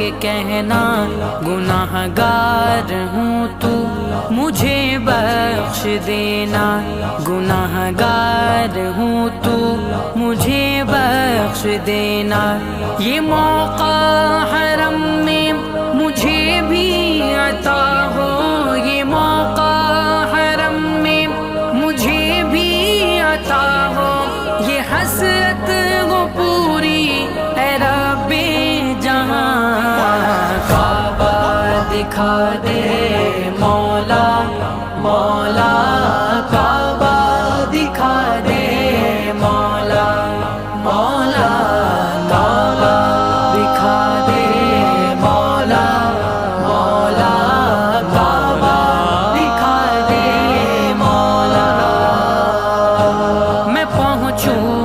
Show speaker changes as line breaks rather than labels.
یہ کہنا گناہگار ہوں تو مجھے بخش دینا، گناہگار ہوں تو مجھے بخش دینا۔ یہ موقع حرم میں مجھے بھی عطا ہو، یہ موقع حرم میں مجھے بھی عطا ہو، یہ حسرت وہ پوری اے رب جہاں۔ کعبہ دکھا دے مولا مولا، کعبہ دکھا دے مولا مولا، کعبہ دکھا دے مولا مولا، کعبہ دکھا دے مولا۔ میں پہنچوں